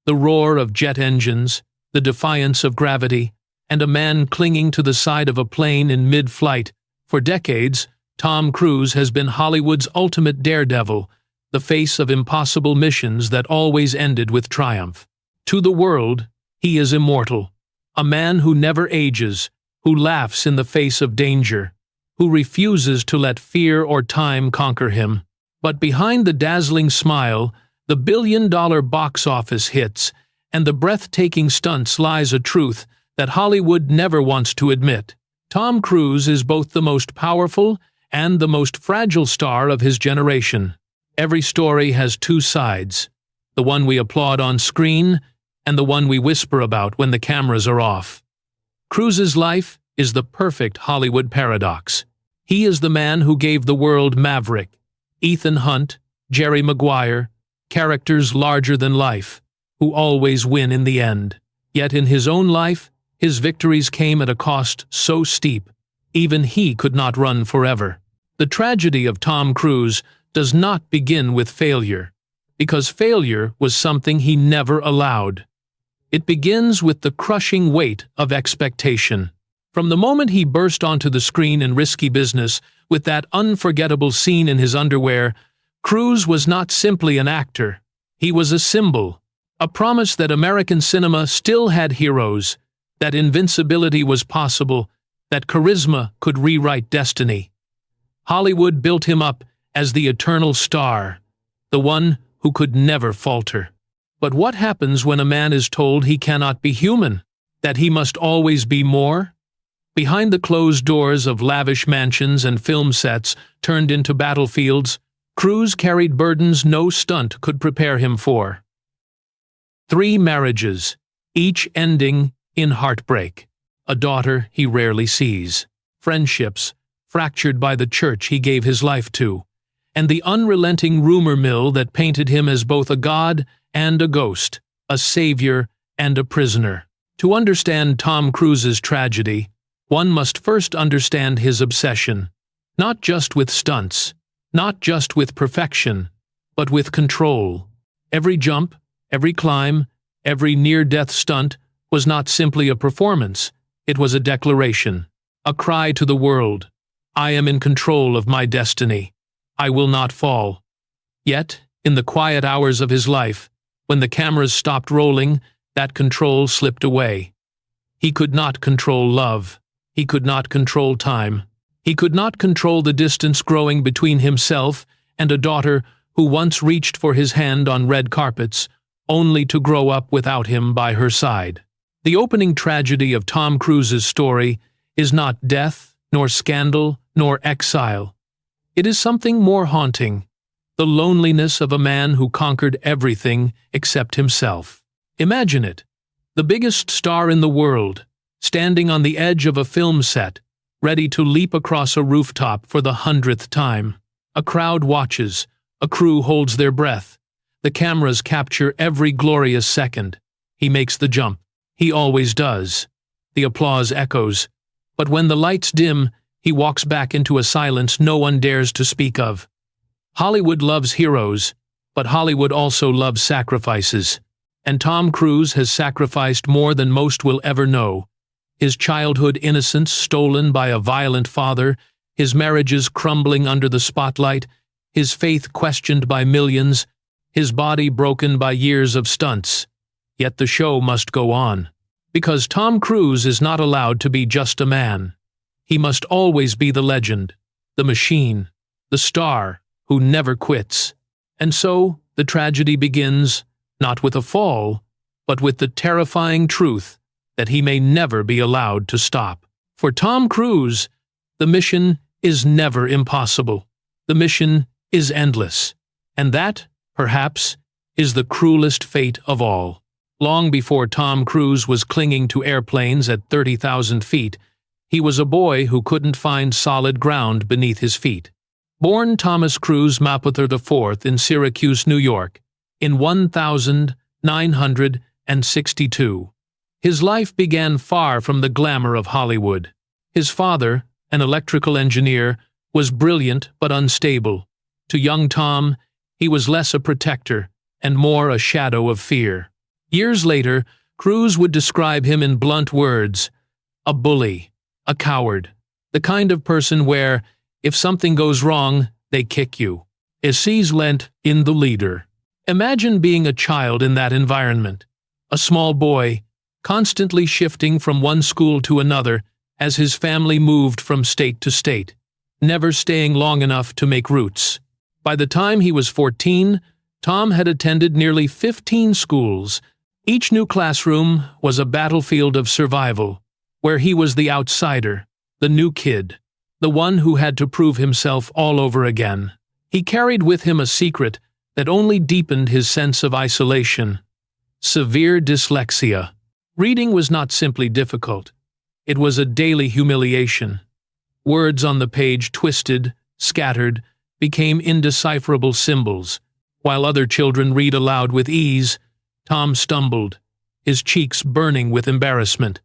The roar of jet engines, the defiance of gravity, and a man clinging to the side of a plane in mid-flight. For decades, Tom Cruise has been Hollywood's ultimate daredevil, the face of impossible missions that always ended with triumph. To the world, he is immortal, a man who never ages, who laughs in the face of danger, who refuses to let fear or time conquer him. But behind the dazzling smile, the billion-dollar box office hits, and the breathtaking stunts lies a truth that Hollywood never wants to admit. Tom Cruise is both the most powerful and the most fragile star of his generation. Every story has two sides, the one we applaud on screen and the one we whisper about when the cameras are off. Cruise's life is the perfect Hollywood paradox. He is the man who gave the world Maverick, Ethan Hunt, Jerry Maguire, characters larger than life, who always win in the end. Yet in his own life, his victories came at a cost so steep, even he could not run forever. The tragedy of Tom Cruise does not begin with failure, because failure was something he never allowed. It begins with the crushing weight of expectation. From the moment he burst onto the screen in Risky Business with that unforgettable scene in his underwear, Cruise was not simply an actor. He was a symbol, a promise that American cinema still had heroes, that invincibility was possible, that charisma could rewrite destiny. Hollywood built him up as the eternal star, the one who could never falter. But what happens when a man is told he cannot be human, that he must always be more? Behind the closed doors of lavish mansions and film sets turned into battlefields, Cruise carried burdens no stunt could prepare him for. 3 marriages, each ending in heartbreak. A daughter he rarely sees. Friendships fractured by the church he gave his life to. And the unrelenting rumor mill that painted him as both a god and a ghost, a savior and a prisoner. To understand Tom Cruise's tragedy, one must first understand his obsession, not just with stunts, not just with perfection, but with control. Every jump, every climb, every near-death stunt was not simply a performance, it was a declaration, a cry to the world, I am in control of my destiny. I will not fall. Yet, in the quiet hours of his life, when the cameras stopped rolling, that control slipped away. He could not control love. He could not control time. He could not control the distance growing between himself and a daughter who once reached for his hand on red carpets, only to grow up without him by her side. The opening tragedy of Tom Cruise's story is not death, nor scandal, nor exile. It is something more haunting, the loneliness of a man who conquered everything except himself. Imagine it, the biggest star in the world, standing on the edge of a film set, ready to leap across a rooftop for the 100th time. A crowd watches, a crew holds their breath. The cameras capture every glorious second. He makes the jump. He always does. The applause echoes. But when the lights dim, he walks back into a silence no one dares to speak of. Hollywood loves heroes, but Hollywood also loves sacrifices. And Tom Cruise has sacrificed more than most will ever know. His childhood innocence stolen by a violent father, his marriages crumbling under the spotlight, his faith questioned by millions, his body broken by years of stunts. Yet the show must go on. Because Tom Cruise is not allowed to be just a man. He must always be the legend, the machine, the star who never quits. And so, the tragedy begins, not with a fall, but with the terrifying truth that he may never be allowed to stop. For Tom Cruise, the mission is never impossible. The mission is endless. And that, perhaps, is the cruelest fate of all. Long before Tom Cruise was clinging to airplanes at 30,000 feet, he was a boy who couldn't find solid ground beneath his feet. Born Thomas Cruise Mapother IV in Syracuse, New York, in 1962, his life began far from the glamour of Hollywood. His father, an electrical engineer, was brilliant but unstable. To young Tom, he was less a protector and more a shadow of fear. Years later, Cruise would describe him in blunt words: a bully, a coward, the kind of person where, if something goes wrong, they kick you. Lent in the leader. Imagine being a child in that environment. A small boy, constantly shifting from one school to another as his family moved from state to state, never staying long enough to make roots. By the time he was 14, Tom had attended nearly 15 schools. Each new classroom was a battlefield of survival, where he was the outsider, the new kid, the one who had to prove himself all over again. He carried with him a secret that only deepened his sense of isolation: severe dyslexia. Reading was not simply difficult. It was a daily humiliation. Words on the page twisted, scattered, became indecipherable symbols. While other children read aloud with ease, Tom stumbled, his cheeks burning with embarrassment.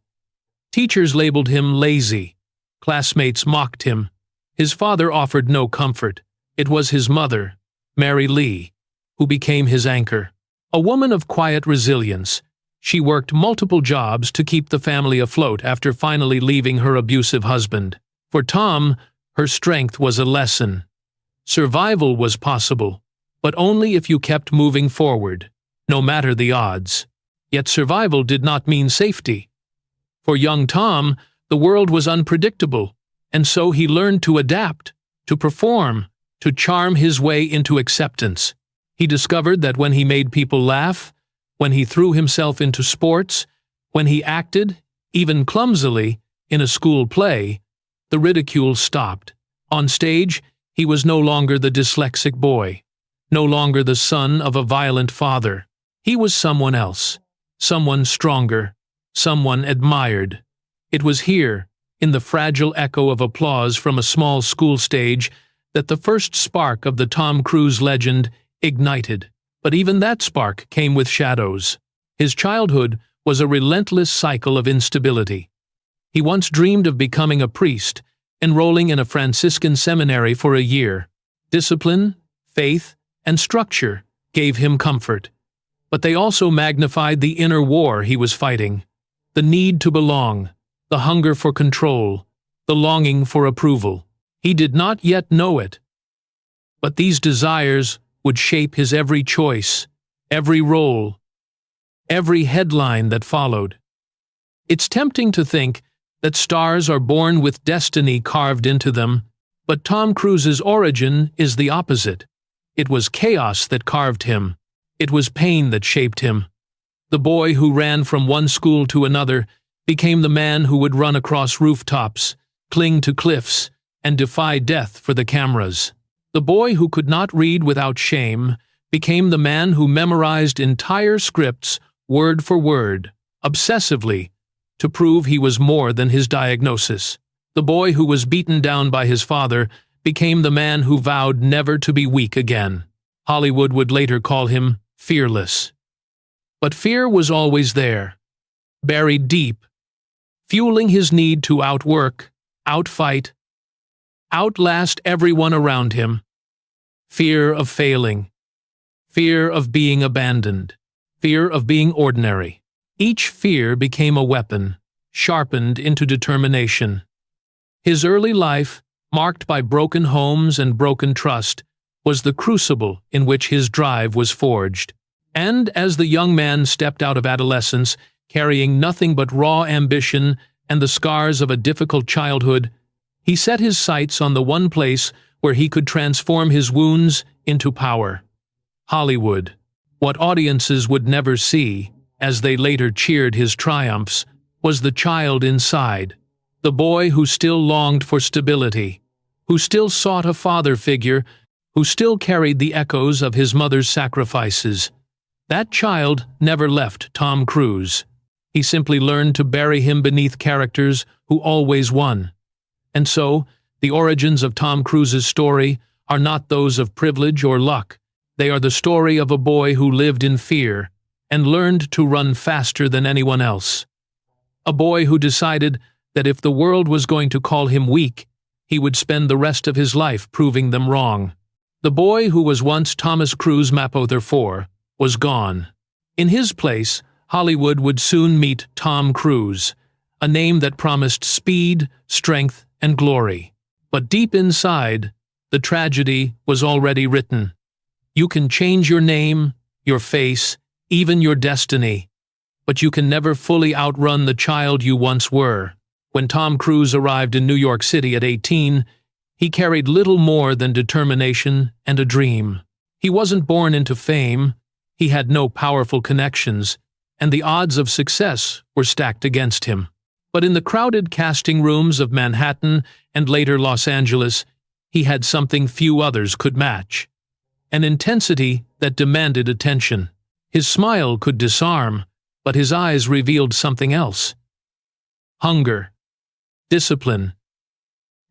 Teachers labeled him lazy. Classmates mocked him. His father offered no comfort. It was his mother, Mary Lee, who became his anchor. A woman of quiet resilience, she worked multiple jobs to keep the family afloat after finally leaving her abusive husband. For Tom, her strength was a lesson. Survival was possible, but only if you kept moving forward, no matter the odds. Yet survival did not mean safety. For young Tom, the world was unpredictable, and so he learned to adapt, to perform, to charm his way into acceptance. He discovered that when he made people laugh, when he threw himself into sports, when he acted, even clumsily, in a school play, the ridicule stopped. On stage, he was no longer the dyslexic boy, no longer the son of a violent father. He was someone else, someone stronger, someone admired. It was here, in the fragile echo of applause from a small school stage, that the first spark of the Tom Cruise legend ignited. But even that spark came with shadows. His childhood was a relentless cycle of instability. He once dreamed of becoming a priest, enrolling in a Franciscan seminary for a year. Discipline, faith, and structure gave him comfort. But they also magnified the inner war he was fighting: the need to belong, the hunger for control, the longing for approval. He did not yet know it, but these desires would shape his every choice, every role, every headline that followed. It's tempting to think that stars are born with destiny carved into them, but Tom Cruise's origin is the opposite. It was chaos that carved him. It was pain that shaped him. The boy who ran from one school to another became the man who would run across rooftops, cling to cliffs, and defy death for the cameras. The boy who could not read without shame became the man who memorized entire scripts word for word, obsessively, to prove he was more than his diagnosis. The boy who was beaten down by his father became the man who vowed never to be weak again. Hollywood would later call him fearless. But fear was always there, buried deep, fueling his need to outwork, outfight, outlast everyone around him. Fear of failing, fear of being abandoned, fear of being ordinary. Each fear became a weapon, sharpened into determination. His early life, marked by broken homes and broken trust, was the crucible in which his drive was forged. And as the young man stepped out of adolescence, carrying nothing but raw ambition and the scars of a difficult childhood, he set his sights on the one place where he could transform his wounds into power: Hollywood. What audiences would never see, as they later cheered his triumphs, was the child inside, the boy who still longed for stability, who still sought a father figure, who still carried the echoes of his mother's sacrifices. That child never left Tom Cruise. He simply learned to bury him beneath characters who always won. And so, the origins of Tom Cruise's story are not those of privilege or luck. They are the story of a boy who lived in fear and learned to run faster than anyone else. A boy who decided that if the world was going to call him weak, he would spend the rest of his life proving them wrong. The boy who was once Thomas Cruise Mapother IV was gone. In his place, Hollywood would soon meet Tom Cruise, a name that promised speed, strength, and glory. But deep inside, the tragedy was already written. You can change your name, your face, even your destiny, but you can never fully outrun the child you once were. When Tom Cruise arrived in New York City at 18, he carried little more than determination and a dream. He wasn't born into fame, he had no powerful connections, and the odds of success were stacked against him. But in the crowded casting rooms of Manhattan and later Los Angeles, he had something few others could match. An intensity that demanded attention. His smile could disarm, but his eyes revealed something else. Hunger, discipline,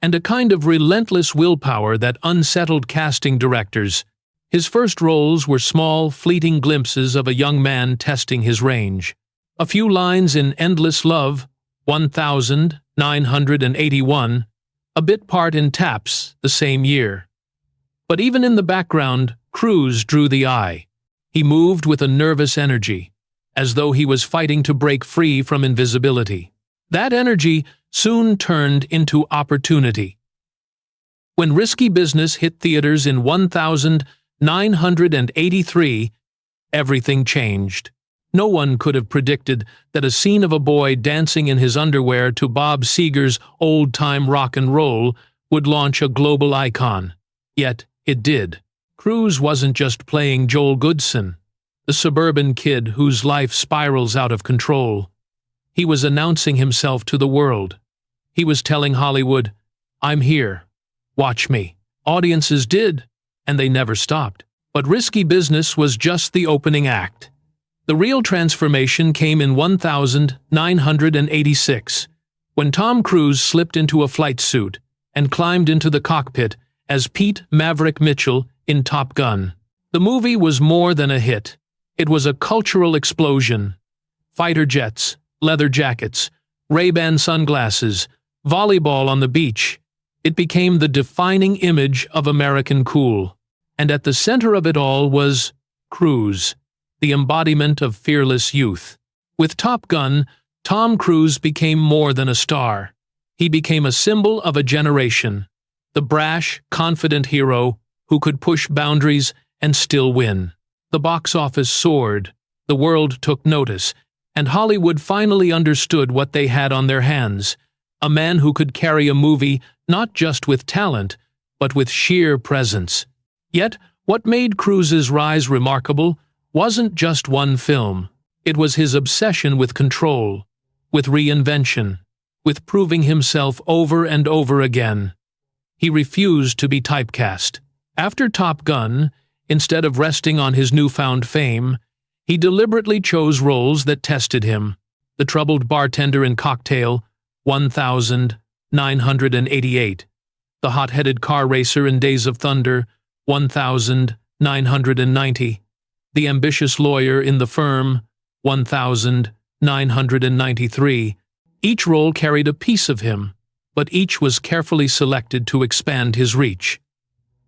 and a kind of relentless willpower that unsettled casting directors. His first roles were small, fleeting glimpses of a young man testing his range. A few lines in Endless Love, 1981, a bit part in Taps the same year. But even in the background, Cruise drew the eye. He moved with a nervous energy, as though he was fighting to break free from invisibility. That energy soon turned into opportunity. When Risky Business hit theaters in 1983, everything changed. No one could have predicted that a scene of a boy dancing in his underwear to Bob Seger's old-time rock and roll would launch a global icon. Yet, it did. Cruise wasn't just playing Joel Goodson, the suburban kid whose life spirals out of control. He was announcing himself to the world. He was telling Hollywood, "I'm here. Watch me." Audiences did, and they never stopped. But Risky Business was just the opening act. The real transformation came in 1986, when Tom Cruise slipped into a flight suit and climbed into the cockpit as Pete Maverick Mitchell in Top Gun. The movie was more than a hit. It was a cultural explosion. Fighter jets, leather jackets, Ray-Ban sunglasses, volleyball on the beach. It became the defining image of American cool. And at the center of it all was Cruise, the embodiment of fearless youth. With Top Gun, Tom Cruise became more than a star. He became a symbol of a generation. The brash, confident hero who could push boundaries and still win. The box office soared, the world took notice, and Hollywood finally understood what they had on their hands. A man who could carry a movie not just with talent, but with sheer presence. Yet, what made Cruise's rise remarkable wasn't just one film. It was his obsession with control, with reinvention, with proving himself over and over again. He refused to be typecast. After Top Gun, instead of resting on his newfound fame, he deliberately chose roles that tested him. The troubled bartender in Cocktail, 1988. The hot-headed car racer in Days of Thunder, 1990. The ambitious lawyer in The Firm, 1993. Each role carried a piece of him, but each was carefully selected to expand his reach.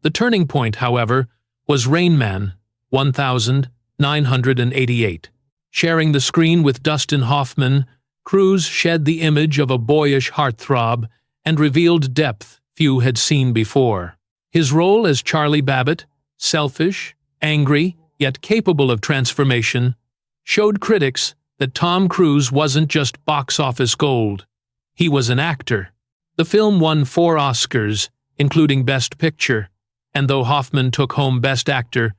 The turning point, however, was Rain Man, 1988. Sharing the screen with Dustin Hoffman, Cruise shed the image of a boyish heartthrob and revealed depth few had seen before. His role as Charlie Babbitt, selfish, angry, yet capable of transformation, showed critics that Tom Cruise wasn't just box office gold. He was an actor. The film won 4 Oscars, including Best Picture, and though Hoffman took home Best Actor,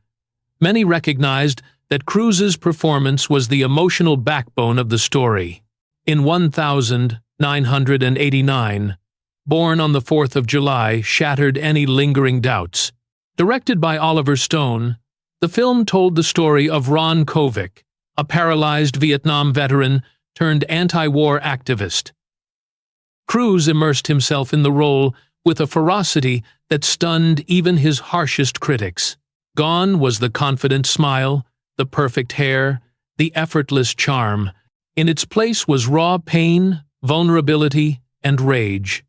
many recognized that Cruise's performance was the emotional backbone of the story. In 1989, Born on the 4th of July shattered any lingering doubts. Directed by Oliver Stone, the film told the story of Ron Kovic, a paralyzed Vietnam veteran turned anti-war activist. Cruise immersed himself in the role with a ferocity that stunned even his harshest critics. Gone was the confident smile, the perfect hair, the effortless charm. In its place was raw pain, vulnerability, and rage.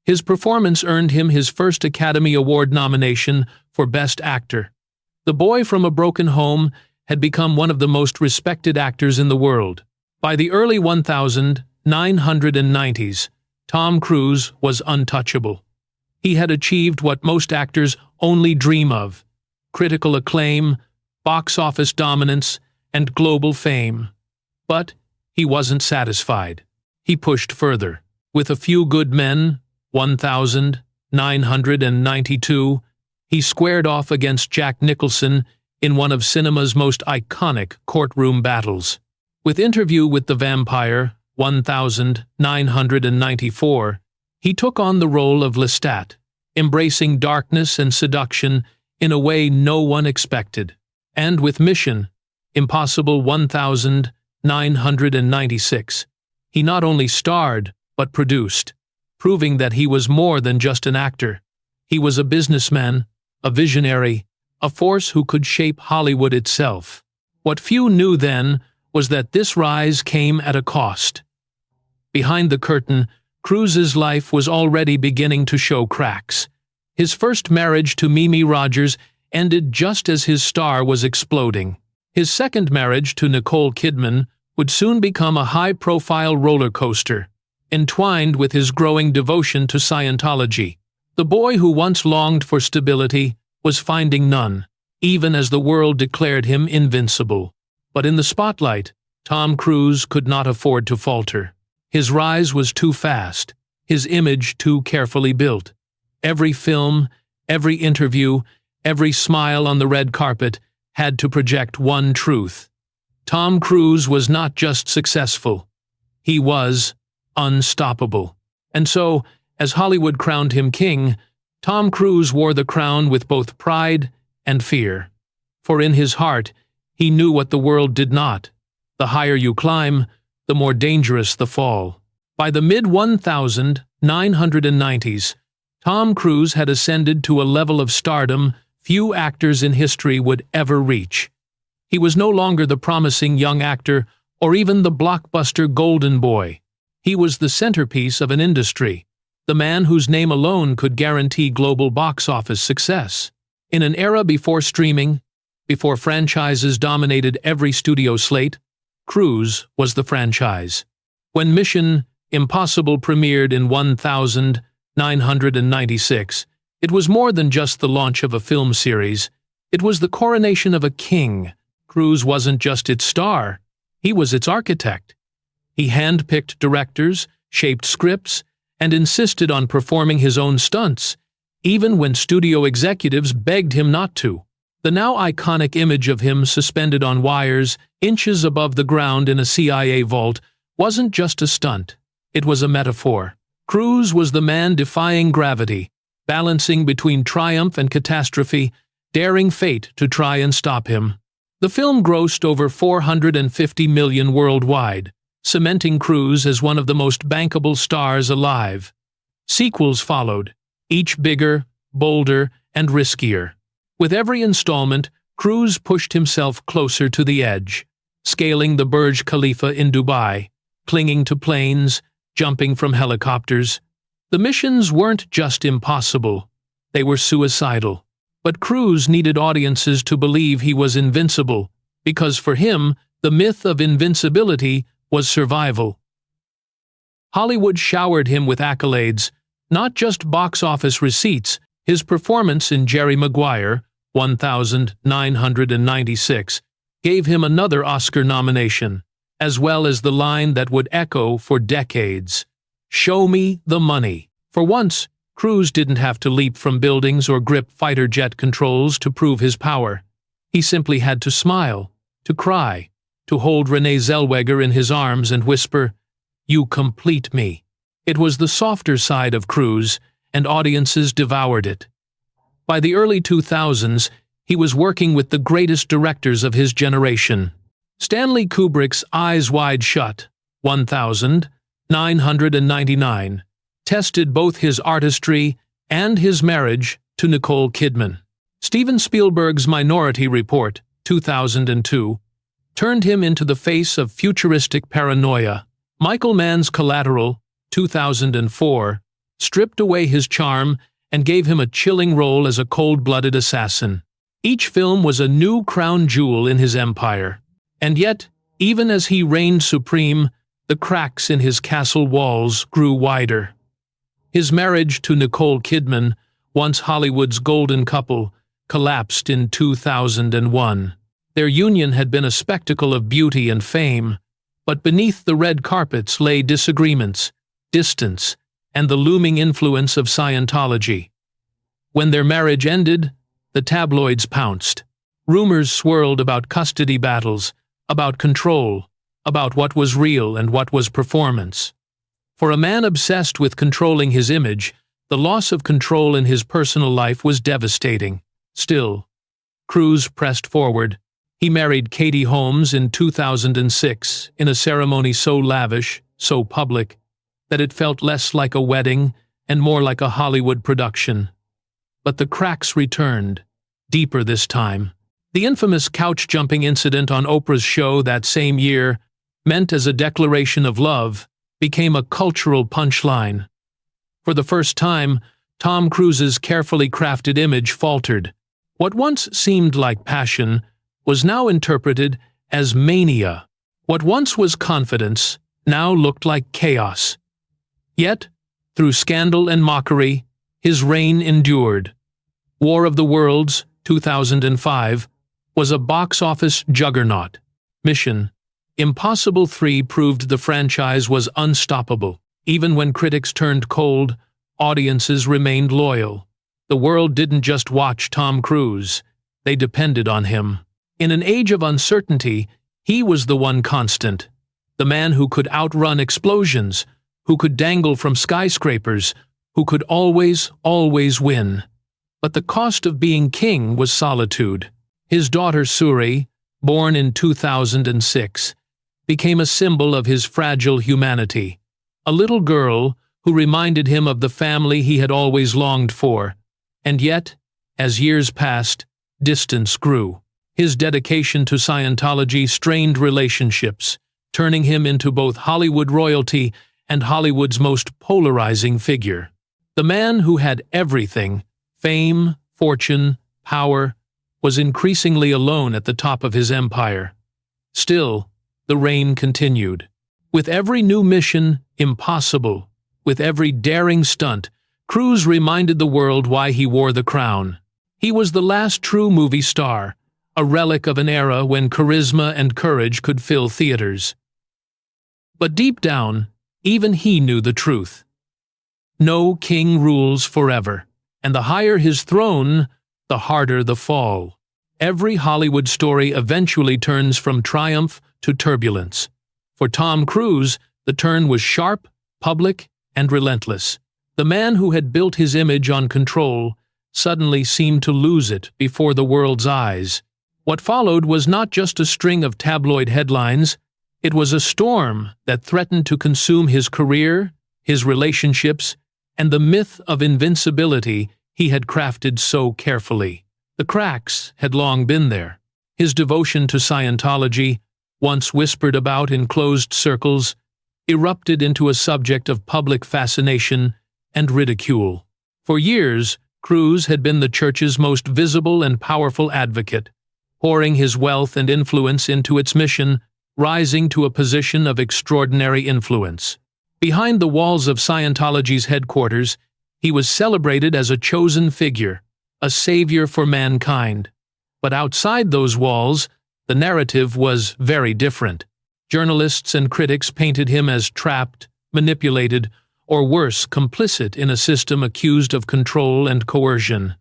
His performance earned him his first Academy Award nomination for Best Actor. The boy from a broken home had become one of the most respected actors in the world. By the early 1990s, Tom Cruise was untouchable. He had achieved what most actors only dream of: critical acclaim, box office dominance, and global fame. But he wasn't satisfied. He pushed further. With A Few Good Men, 1992, he squared off against Jack Nicholson in one of cinema's most iconic courtroom battles. With Interview with the Vampire, 1994, he took on the role of Lestat, embracing darkness and seduction in a way no one expected. And with Mission Impossible 1996, he not only starred, but produced, proving that he was more than just an actor. He was a businessman, a visionary, a force who could shape Hollywood itself. What few knew then was that this rise came at a cost. Behind the curtain, Cruise's life was already beginning to show cracks. His first marriage to Mimi Rogers ended just as his star was exploding. His second marriage to Nicole Kidman would soon become a high-profile roller coaster, entwined with his growing devotion to Scientology. The boy who once longed for stability was finding none, even as the world declared him invincible. But in the spotlight, Tom Cruise could not afford to falter. His rise was too fast, his image too carefully built. Every film, every interview, every smile on the red carpet had to project one truth: Tom Cruise was not just successful, he was unstoppable. And so, as Hollywood crowned him king, Tom Cruise wore the crown with both pride and fear. For in his heart, he knew what the world did not: the higher you climb, the more dangerous the fall. By the mid-1990s, Tom Cruise had ascended to a level of stardom few actors in history would ever reach. He was no longer the promising young actor or even the blockbuster golden boy. He was the centerpiece of an industry, the man whose name alone could guarantee global box office success. In an era before streaming, before franchises dominated every studio slate, Cruise was the franchise. When Mission Impossible premiered in 1996, it was more than just the launch of a film series. It was the coronation of a king. Cruise wasn't just its star, he was its architect. He handpicked directors, shaped scripts, and insisted on performing his own stunts, even when studio executives begged him not to. The now iconic image of him suspended on wires, inches above the ground in a CIA vault, wasn't just a stunt. It was a metaphor. Cruise was the man defying gravity, balancing between triumph and catastrophe, daring fate to try and stop him. The film grossed over $450 million worldwide, cementing Cruise as one of the most bankable stars alive. Sequels followed, each bigger, bolder, and riskier. With every installment, Cruise pushed himself closer to the edge, scaling the Burj Khalifa in Dubai, clinging to planes, jumping from helicopters. The missions weren't just impossible, they were suicidal. But Cruise needed audiences to believe he was invincible, because for him, the myth of invincibility was survival. Hollywood showered him with accolades, not just box office receipts. His performance in Jerry Maguire, 1996, gave him another Oscar nomination, as well as the line that would echo for decades: "Show me the money." For once, Cruise didn't have to leap from buildings or grip fighter jet controls to prove his power. He simply had to smile, to cry, to hold Renee Zellweger in his arms and whisper, "You complete me." It was the softer side of Cruise, and audiences devoured it. By the early 2000s, he was working with the greatest directors of his generation. Stanley Kubrick's Eyes Wide Shut, 1999, tested both his artistry and his marriage to Nicole Kidman. Steven Spielberg's Minority Report, 2002, turned him into the face of futuristic paranoia. Michael Mann's Collateral, 2004, stripped away his charm and gave him a chilling role as a cold-blooded assassin. Each film was a new crown jewel in his empire. And yet, even as he reigned supreme, the cracks in his castle walls grew wider. His marriage to Nicole Kidman, once Hollywood's golden couple, collapsed in 2001. Their union had been a spectacle of beauty and fame, but beneath the red carpets lay disagreements, distance, and the looming influence of Scientology. When their marriage ended, the tabloids pounced. Rumors swirled about custody battles, about control, about what was real and what was performance. For a man obsessed with controlling his image, the loss of control in his personal life was devastating. Still, Cruise pressed forward. He married Katie Holmes in 2006 in a ceremony so lavish, so public, that it felt less like a wedding and more like a Hollywood production. But the cracks returned, deeper this time. The infamous couch-jumping incident on Oprah's show that same year, meant as a declaration of love, became a cultural punchline. For the first time, Tom Cruise's carefully crafted image faltered. What once seemed like passion was now interpreted as mania. What once was confidence now looked like chaos. Yet, through scandal and mockery, his reign endured. War of the Worlds, 2005, was a box office juggernaut. Mission Impossible 3 proved the franchise was unstoppable. Even when critics turned cold, audiences remained loyal. The world didn't just watch Tom Cruise, they depended on him. In an age of uncertainty, he was the one constant. The man who could outrun explosions, who could dangle from skyscrapers, who could always win. But the cost of being king was solitude. His daughter Suri, born in 2006, became a symbol of his fragile humanity. A little girl who reminded him of the family he had always longed for. And yet, as years passed, distance grew. His dedication to Scientology strained relationships, turning him into both Hollywood royalty and Hollywood's most polarizing figure. The man who had everything, fame, fortune, power, was increasingly alone at the top of his empire. Still, the reign continued. With every new mission, impossible, with every daring stunt, Cruise reminded the world why he wore the crown. He was the last true movie star, a relic of an era when charisma and courage could fill theaters. But deep down, even he knew the truth. No king rules forever, and the higher his throne, the harder the fall. Every Hollywood story eventually turns from triumph to turbulence. For Tom Cruise, the turn was sharp, public, and relentless. The man who had built his image on control suddenly seemed to lose it before the world's eyes. What followed was not just a string of tabloid headlines, it was a storm that threatened to consume his career, his relationships, and the myth of invincibility he had crafted so carefully. The cracks had long been there. His devotion to Scientology, once whispered about in closed circles, erupted into a subject of public fascination and ridicule. For years, Cruise had been the church's most visible and powerful advocate, pouring his wealth and influence into its mission, rising to a position of extraordinary influence. Behind the walls of Scientology's headquarters, he was celebrated as a chosen figure, a savior for mankind. But outside those walls, the narrative was very different. Journalists and critics painted him as trapped, manipulated, or worse, complicit in a system accused of control and coercion.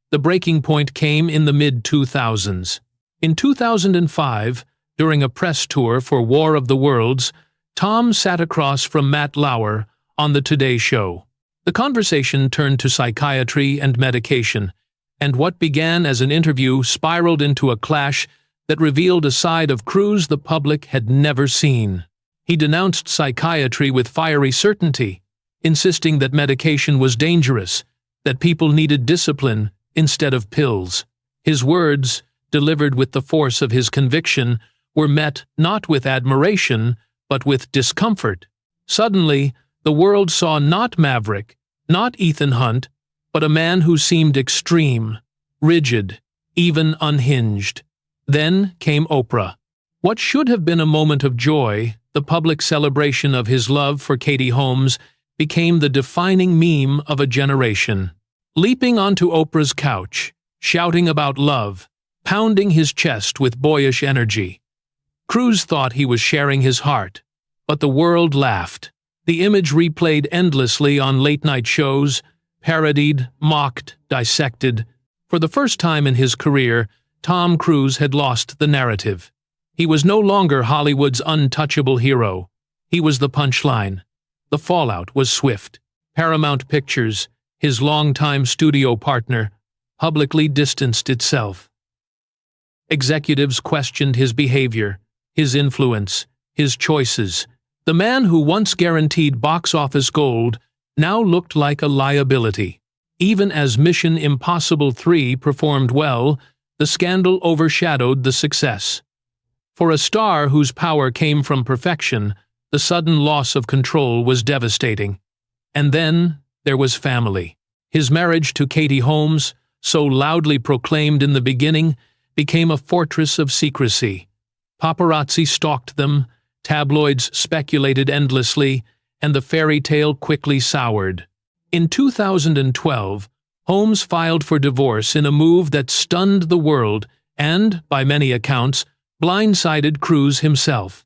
The breaking point came in the mid-2000s. In 2005, during a press tour for War of the Worlds, Tom sat across from Matt Lauer on The Today Show. The conversation turned to psychiatry and medication, and what began as an interview spiraled into a clash that revealed a side of Cruise the public had never seen. He denounced psychiatry with fiery certainty, insisting that medication was dangerous, that people needed discipline instead of pills. His words, delivered with the force of his conviction, were met not with admiration, but with discomfort. Suddenly, the world saw not Maverick, not Ethan Hunt, but a man who seemed extreme, rigid, even unhinged. Then came Oprah. What should have been a moment of joy, the public celebration of his love for Katie Holmes, became the defining meme of a generation. Leaping onto Oprah's couch, shouting about love, pounding his chest with boyish energy. Cruise thought he was sharing his heart, but the world laughed. The image replayed endlessly on late-night shows, parodied, mocked, dissected. For the first time in his career, Tom Cruise had lost the narrative. He was no longer Hollywood's untouchable hero. He was the punchline. The fallout was swift. Paramount Pictures, his longtime studio partner, publicly distanced itself. Executives questioned his behavior, his influence, his choices. The man who once guaranteed box office gold now looked like a liability. Even as Mission Impossible 3 performed well, the scandal overshadowed the success. For a star whose power came from perfection, the sudden loss of control was devastating. And then there was family. His marriage to Katie Holmes, so loudly proclaimed in the beginning, became a fortress of secrecy. Paparazzi stalked them, tabloids speculated endlessly, and the fairy tale quickly soured. In 2012, Holmes filed for divorce in a move that stunned the world and, by many accounts, blindsided Cruise himself.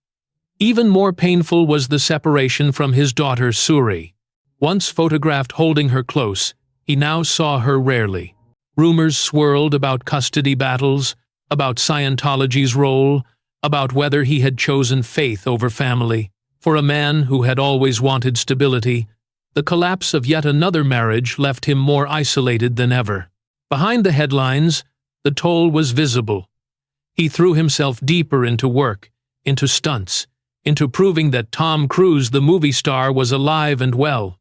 Even more painful was the separation from his daughter Suri. Once photographed holding her close, he now saw her rarely. Rumors swirled about custody battles, about Scientology's role, about whether he had chosen faith over family. For a man who had always wanted stability, the collapse of yet another marriage left him more isolated than ever. Behind the headlines, the toll was visible. He threw himself deeper into work, into stunts, into proving that Tom Cruise, the movie star, was alive and well.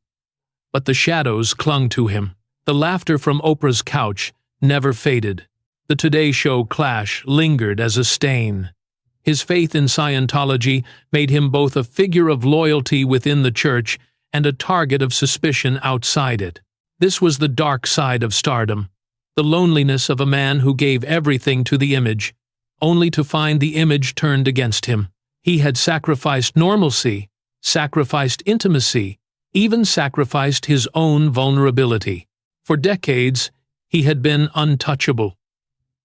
But the shadows clung to him. The laughter from Oprah's couch never faded. The Today Show clash lingered as a stain. His faith in Scientology made him both a figure of loyalty within the church and a target of suspicion outside it. This was the dark side of stardom, the loneliness of a man who gave everything to the image, only to find the image turned against him. He had sacrificed normalcy, sacrificed intimacy, even sacrificed his own vulnerability. For decades, he had been untouchable.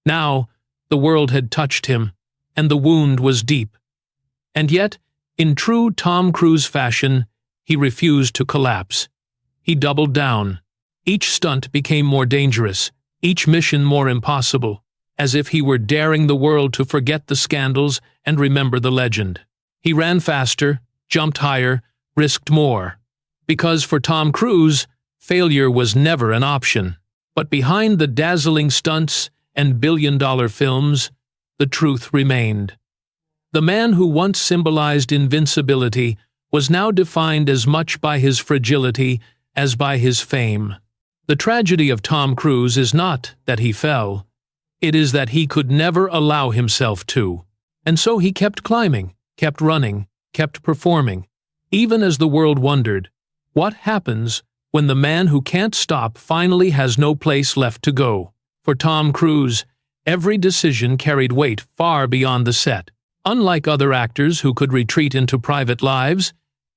Now, the world had touched him, and the wound was deep. And yet, in true Tom Cruise fashion, he refused to collapse. He doubled down. Each stunt became more dangerous, each mission more impossible, as if he were daring the world to forget the scandals and remember the legend. He ran faster, jumped higher, risked more. Because for Tom Cruise, failure was never an option. But behind the dazzling stunts and billion-dollar films, the truth remained. The man who once symbolized invincibility was now defined as much by his fragility as by his fame. The tragedy of Tom Cruise is not that he fell. It is that he could never allow himself to. And so he kept climbing, kept running, kept performing, even as the world wondered, what happens when the man who can't stop finally has no place left to go? For Tom Cruise, every decision carried weight far beyond the set. Unlike other actors who could retreat into private lives,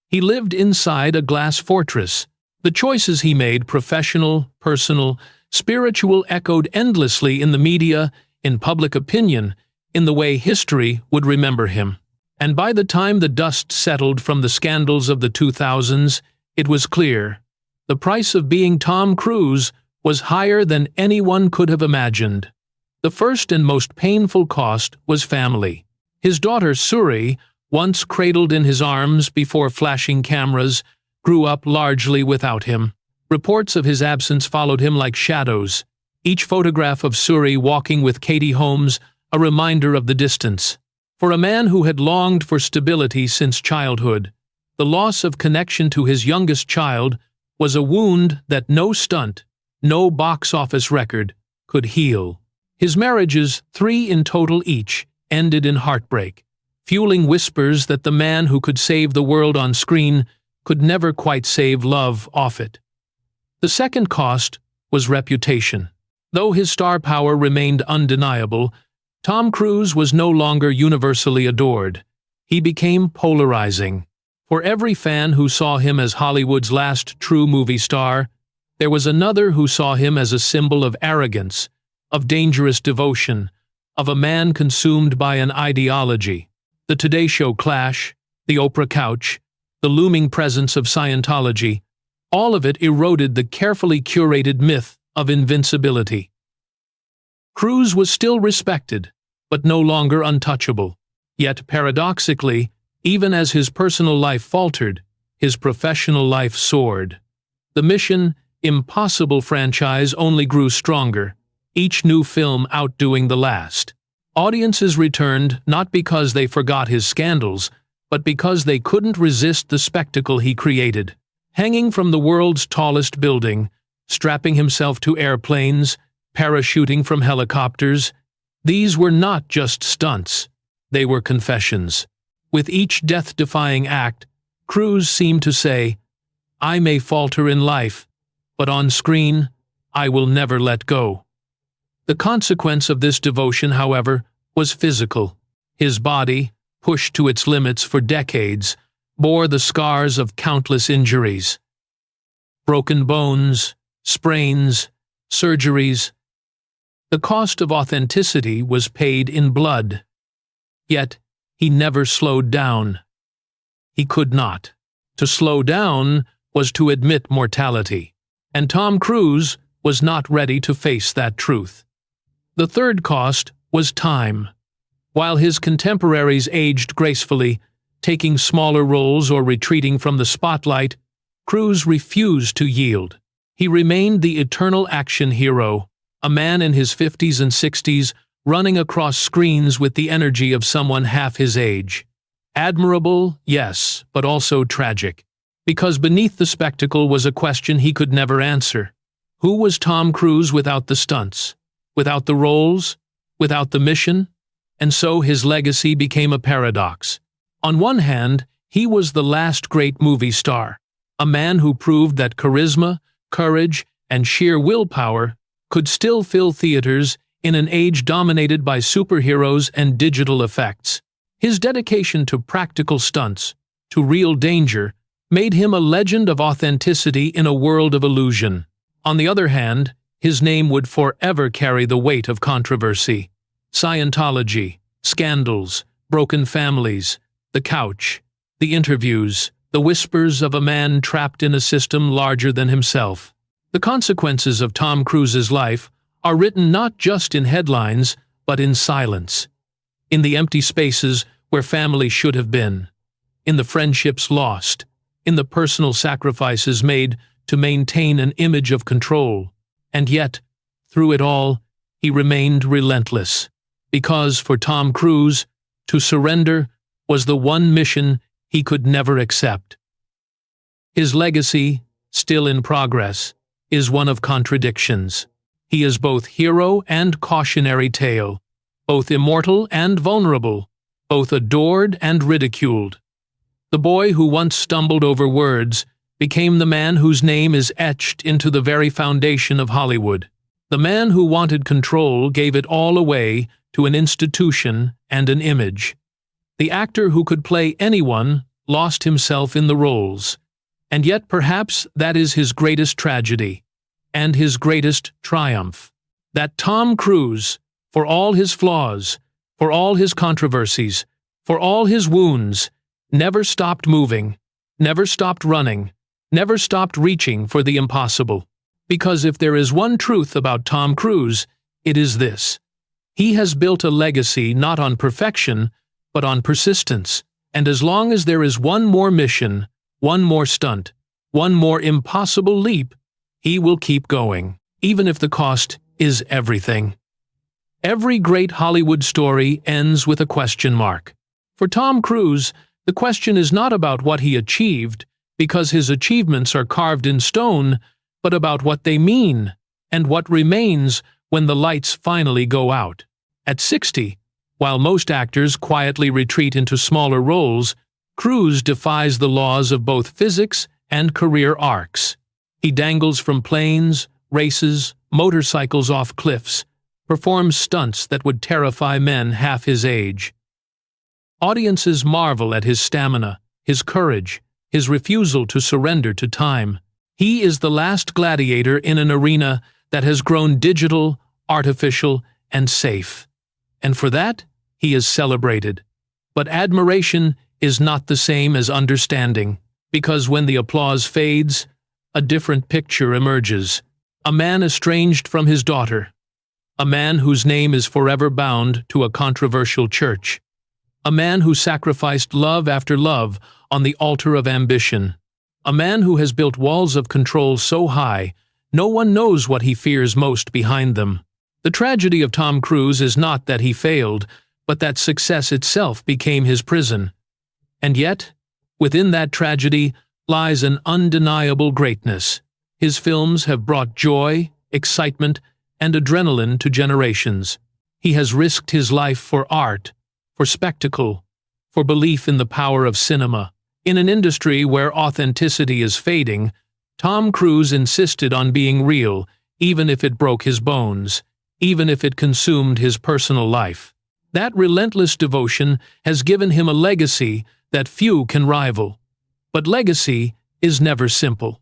he lived inside a glass fortress. The choices he made, professional, personal, spiritual, echoed endlessly in the media, in public opinion, in the way history would remember him. And by the time the dust settled from the scandals of the 2000s, it was clear. The price of being Tom Cruise was higher than anyone could have imagined. The first and most painful cost was family. His daughter Suri, once cradled in his arms before flashing cameras, grew up largely without him. Reports of his absence followed him like shadows, each photograph of Suri walking with Katie Holmes a reminder of the distance. For a man who had longed for stability since childhood, the loss of connection to his youngest child was a wound that no stunt, no box office record, could heal. His marriages, 3 in total each, ended in heartbreak, fueling whispers that the man who could save the world on screen could never quite save love off it. The second cost was reputation. Though his star power remained undeniable, Tom Cruise was no longer universally adored. He became polarizing. For every fan who saw him as Hollywood's last true movie star, there was another who saw him as a symbol of arrogance, of dangerous devotion, of a man consumed by an ideology. The Today Show clash, the Oprah couch, the looming presence of Scientology, all of it eroded the carefully curated myth of invincibility. Cruise was still respected, but no longer untouchable. Yet, paradoxically, even as his personal life faltered, his professional life soared. The Mission Impossible franchise only grew stronger, each new film outdoing the last. Audiences returned not because they forgot his scandals, but because they couldn't resist the spectacle he created. Hanging from the world's tallest building, strapping himself to airplanes, parachuting from helicopters, these were not just stunts, they were confessions. With each death-defying act, Cruise seemed to say, "I may falter in life, but on screen, I will never let go." The consequence of this devotion, however, was physical. His body, pushed to its limits for decades, bore the scars of countless injuries. Broken bones, sprains, surgeries. The cost of authenticity was paid in blood. Yet, he never slowed down. He could not. To slow down was to admit mortality. And Tom Cruise was not ready to face that truth. The third cost was time. While his contemporaries aged gracefully, taking smaller roles or retreating from the spotlight, Cruise refused to yield. He remained the eternal action hero, a man in his 50s and 60s running across screens with the energy of someone half his age. Admirable, yes, but also tragic. Because beneath the spectacle was a question he could never answer. Who was Tom Cruise without the stunts? Without the roles? Without the mission? And so his legacy became a paradox. On one hand, he was the last great movie star, a man who proved that charisma, courage, and sheer willpower could still fill theaters in an age dominated by superheroes and digital effects. His dedication to practical stunts, to real danger, made him a legend of authenticity in a world of illusion. On the other hand, his name would forever carry the weight of controversy. Scientology, scandals, broken families, the couch, the interviews, the whispers of a man trapped in a system larger than himself. The consequences of Tom Cruise's life are written not just in headlines, but in silence. In the empty spaces where family should have been. In the friendships lost. In the personal sacrifices made to maintain an image of control. And yet, through it all, he remained relentless. Because for Tom Cruise, to surrender was the one mission he could never accept. His legacy, still in progress, is one of contradictions. He is both hero and cautionary tale, both immortal and vulnerable, both adored and ridiculed. The boy who once stumbled over words became the man whose name is etched into the very foundation of Hollywood. The man who wanted control gave it all away to an institution and an image. The actor who could play anyone lost himself in the roles. And yet perhaps that is his greatest tragedy, and his greatest triumph. That Tom Cruise, for all his flaws, for all his controversies, for all his wounds, never stopped moving, never stopped running, never stopped reaching for the impossible. Because if there is one truth about Tom Cruise, it is this. He has built a legacy not on perfection, but on persistence. And as long as there is one more mission, one more stunt, one more impossible leap, he will keep going, even if the cost is everything. Every great Hollywood story ends with a question mark. For Tom Cruise, the question is not about what he achieved, because his achievements are carved in stone, but about what they mean, and what remains when the lights finally go out. At 60, while most actors quietly retreat into smaller roles, Cruise defies the laws of both physics and career arcs. He dangles from planes, races, motorcycles off cliffs, performs stunts that would terrify men half his age. Audiences marvel at his stamina, his courage, his refusal to surrender to time. He is the last gladiator in an arena that has grown digital, artificial, and safe. And for that, he is celebrated. But admiration is not the same as understanding, because when the applause fades, a different picture emerges. A man estranged from his daughter. A man whose name is forever bound to a controversial church. A man who sacrificed love after love on the altar of ambition. A man who has built walls of control so high, no one knows what he fears most behind them. The tragedy of Tom Cruise is not that he failed, but that success itself became his prison. And yet, within that tragedy lies an undeniable greatness. His films have brought joy, excitement, and adrenaline to generations. He has risked his life for art, for spectacle, for belief in the power of cinema. In an industry where authenticity is fading, Tom Cruise insisted on being real, even if it broke his bones, even if it consumed his personal life. That relentless devotion has given him a legacy that few can rival. But legacy is never simple.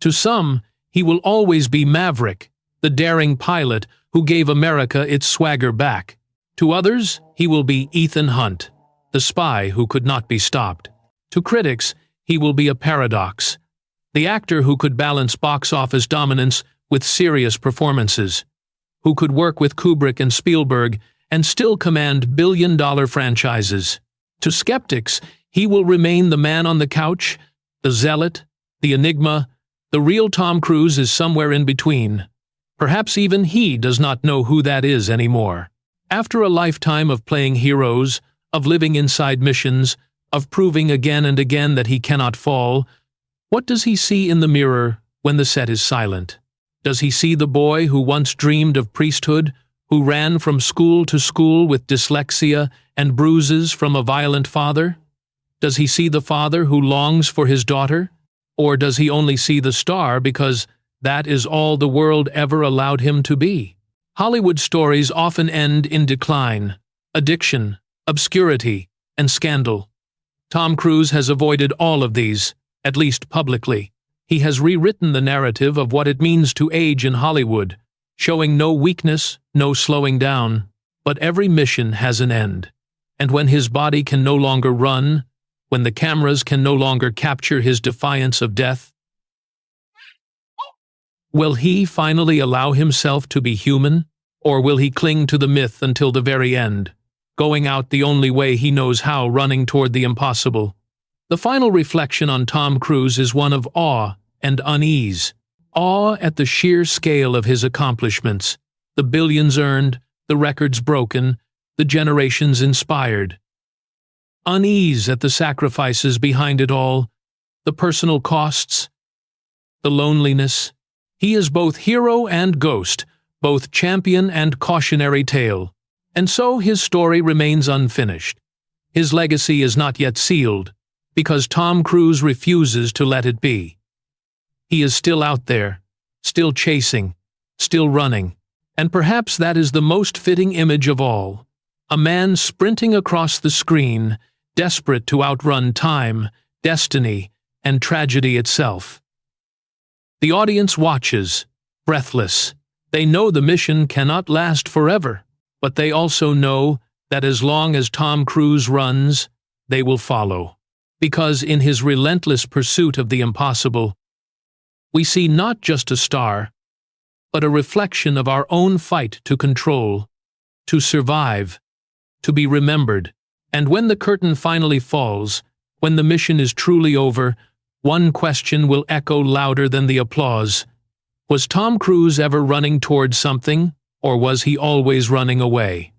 To some, he will always be Maverick, the daring pilot who gave America its swagger back. To others, he will be Ethan Hunt, the spy who could not be stopped. To critics, he will be a paradox, the actor who could balance box office dominance with serious performances, who could work with Kubrick and Spielberg and still command billion-dollar franchises. To skeptics, he will remain the man on the couch, the zealot, the enigma. The real Tom Cruise is somewhere in between. Perhaps even he does not know who that is anymore. After a lifetime of playing heroes, of living inside missions, of proving again and again that he cannot fall, what does he see in the mirror when the set is silent? Does he see the boy who once dreamed of priesthood, who ran from school to school with dyslexia and bruises from a violent father? Does he see the father who longs for his daughter? Or does he only see the star because that is all the world ever allowed him to be? Hollywood stories often end in decline, addiction, obscurity, and scandal. Tom Cruise has avoided all of these, at least publicly. He has rewritten the narrative of what it means to age in Hollywood, showing no weakness, no slowing down. But every mission has an end. And when his body can no longer run, when the cameras can no longer capture his defiance of death, will he finally allow himself to be human? Or will he cling to the myth until the very end, going out the only way he knows how, running toward the impossible? The final reflection on Tom Cruise is one of awe and unease. Awe at the sheer scale of his accomplishments, the billions earned, the records broken, the generations inspired. Unease at the sacrifices behind it all, the personal costs, the loneliness. He is both hero and ghost, both champion and cautionary tale. And so his story remains unfinished. His legacy is not yet sealed, because Tom Cruise refuses to let it be. He is still out there, still chasing, still running, and perhaps that is the most fitting image of all. A man sprinting across the screen, desperate to outrun time, destiny, and tragedy itself. The audience watches, breathless. They know the mission cannot last forever, but they also know that as long as Tom Cruise runs, they will follow. Because in his relentless pursuit of the impossible, we see not just a star, but a reflection of our own fight to control, to survive, to be remembered. And when the curtain finally falls, when the mission is truly over, one question will echo louder than the applause. Was Tom Cruise ever running towards something, or was he always running away?